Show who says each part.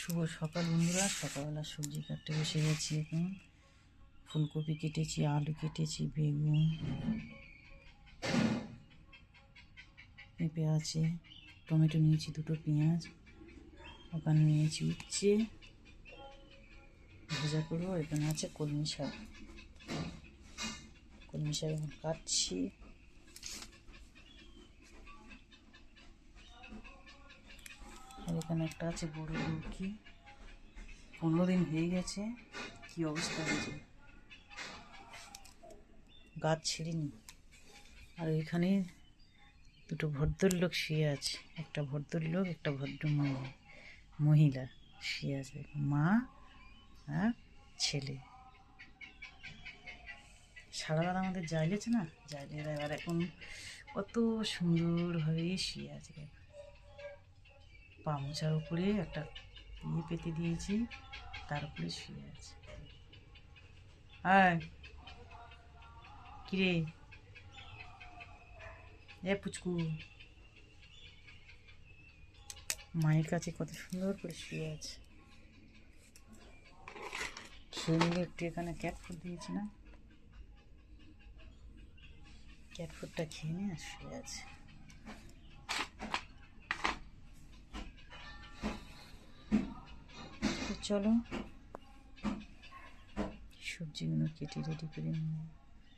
Speaker 1: শুভ সকাল বন্ধুরা। সকালবেলা সবজি কাটতে বসে গেছি। এখন ফুলকপি কেটেছি, আলু কেটেছি, বেগুন, পেঁপে আছে, টমেটো নিয়েছি, দুটো পেঁয়াজ, ওখানে নিয়েছি উচ্ছে ভাজা করবো। এখানে আছে কলমি শাক, এখন কাটছি। আর এখানে একটা আছে বড় লুকি, 15 দিন হয়ে গেছে, কি অবস্থা হয়েছে, গাছ ছিঁড়িনি। আর এখানে দুটো ভদ্রলোক শুয়ে আছে, একটা ভদ্রলোক, একটা ভদ্র মহিলা শুয়ে আছে, মা আর ছেলে। সারা রাত আমাদের জাইলেছে না, জাইলের এবার এখন কত সুন্দরভাবে শুয়ে আছে। পা মোছার উপরে একটা পেতে দিয়েছি, তার উপরে শুয়ে আছে। আর কিরে এ পুচকু, মায়ের কাছে কত সুন্দর করে শুয়ে আছে। খেয়ে নিলে একটু, এখানে ক্যাট ফুড দিয়েছি না, ক্যাট ফুডটা খেয়ে নিয়ে শুয়ে আছে। চলো সবজিগুলো কেটে রেডি করে নিই।